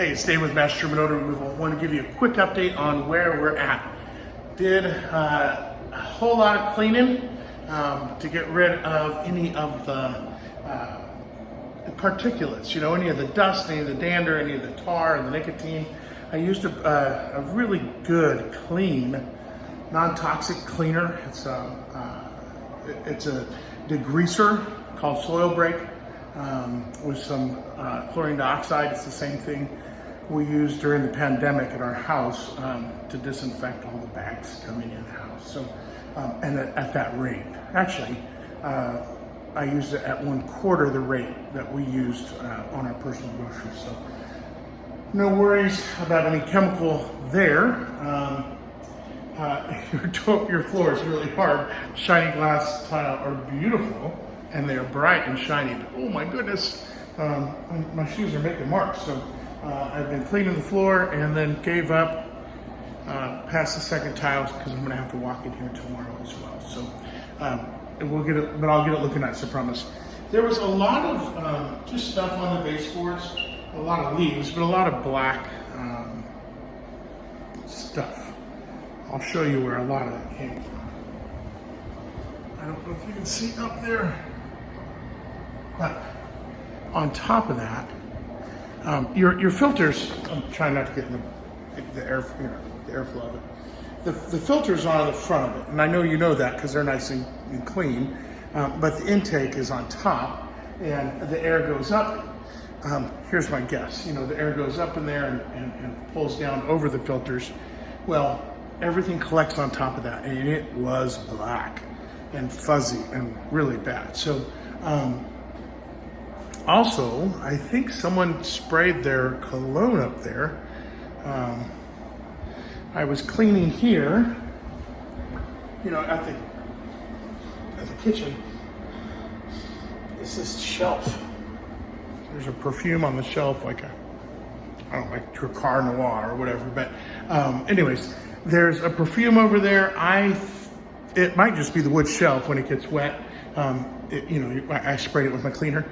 Hey, stay with Master Odor Removal. I want to give you a quick update on where we're at. Did a whole lot of cleaning to get rid of any of the particulates, any of the dust, any of the dander, any of the tar and the nicotine. I used a really good, clean, non-toxic cleaner. It's a degreaser called Soil Break with some chlorine dioxide. It's the same thing we used during the pandemic at our house to disinfect all the bags coming in the house. So, and at that rate, actually, I used it at 1/4 the rate that we used on our personal groceries. So, no worries about any chemical there. Your floor is really hard. Shiny glass tile are beautiful, and they're bright and shiny. But, oh my goodness, my shoes are making marks. So I've been cleaning the floor and then gave up past the second tiles because I'm going to have to walk in here tomorrow as well. So we'll get it, but I'll get it looking nice, I promise. There was a lot of just stuff on the baseboards, a lot of leaves, but a lot of black stuff. I'll show you where a lot of that came from. I don't know if you can see up there, but on top of that, your filters, I'm trying not to get in the air, the airflow of it. The filters are on the front of it, and I know you know that because they're nice and clean, but the intake is on top, and the air goes up. Here's my guess, the air goes up in there and pulls down over the filters. Well, everything collects on top of that, and it was black and fuzzy and really bad. So, also, I think someone sprayed their cologne up there. I was cleaning here, at the kitchen. This is shelf. There's a perfume on the shelf, like Car Noir or whatever. But anyways, there's a perfume over there. It might just be the wood shelf when it gets wet. I sprayed it with my cleaner.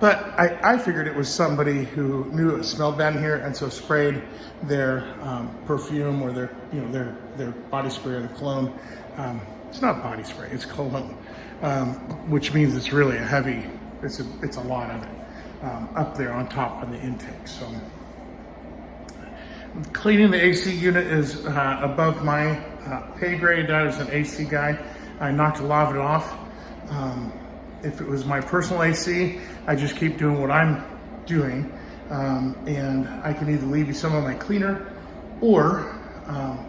But I figured it was somebody who knew it smelled bad in here, and so sprayed their perfume or their body spray or the cologne. It's not body spray; it's cologne, which means it's really a heavy. It's a lot of it up there on top of the intake. So cleaning the AC unit is above my pay grade. That is an AC guy. I knocked a lot of it off. If it was my personal AC, I just keep doing what I'm doing, and I can either leave you some of my cleaner, or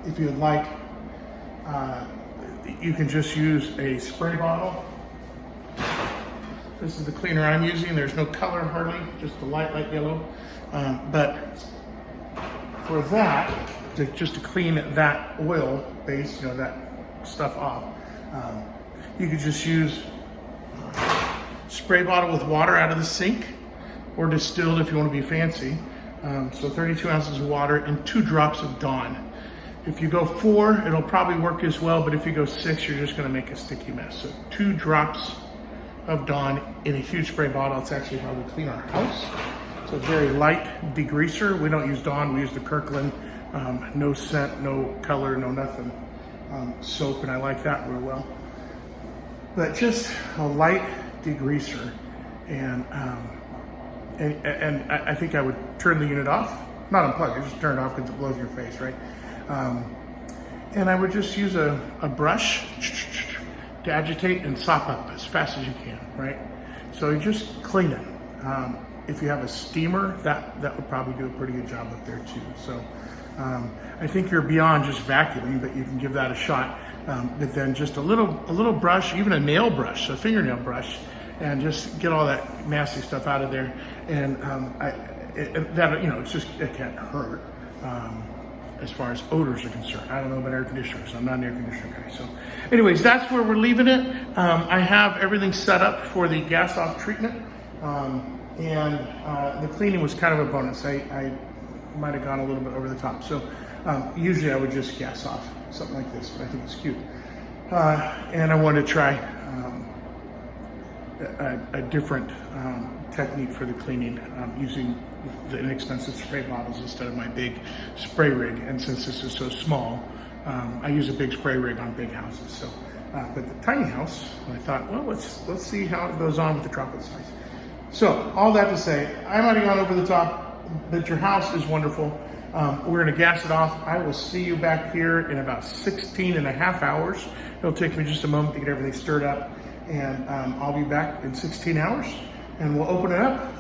if you'd like, you can just use a spray bottle. This is the cleaner I'm using. There's no color hardly, just the light yellow. But for that, just to clean that oil base, that stuff off, you could just use spray bottle with water out of the sink, or distilled if you want to be fancy. So 32 ounces of water and 2 drops of Dawn. If you go 4, it'll probably work as well, but if you go 6, you're just going to make a sticky mess. So 2 drops of Dawn in a huge spray bottle. It's actually how we clean our house. It's a very light degreaser. We don't use Dawn, we use the Kirkland, no scent, no color, no nothing, soap, and I like that real well. But just a light degreaser, and I think I would turn the unit off, not unplug it, just turn it off because it blows your face, right? And I would just use a brush to agitate and sop up as fast as you can, right? So you just clean it. If you have a steamer, that would probably do a pretty good job up there too. So I think you're beyond just vacuuming, but you can give that a shot. But then just a little brush, even a nail brush, a fingernail brush, and just get all that nasty stuff out of there. And it can't hurt as far as odors are concerned. I don't know about air conditioners. I'm not an air conditioner guy. So anyways, that's where we're leaving it. I have everything set up for the gas off treatment. And the cleaning was kind of a bonus. I might have gone a little bit over the top. So usually I would just gas off something like this, but I think it's cute. And I wanted to try a different technique for the cleaning, using the inexpensive spray bottles instead of my big spray rig. And since this is so small, I use a big spray rig on big houses. So, but the tiny house, I thought, well, let's see how it goes on with the chocolate size. So all that to say, I might have gone over the top, but your house is wonderful. We're gonna gas it off. I will see you back here in about 16 and a half hours. It'll take me just a moment to get everything stirred up, and I'll be back in 16 hours, and we'll open it up.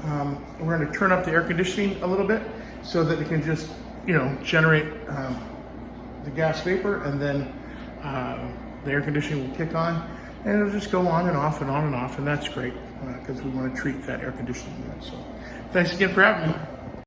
We're gonna turn up the air conditioning a little bit so that it can just, generate the gas vapor, and then the air conditioning will kick on, and it'll just go on and off and on and off, and that's great because we want to treat that air conditioning unit. So thanks again for having me.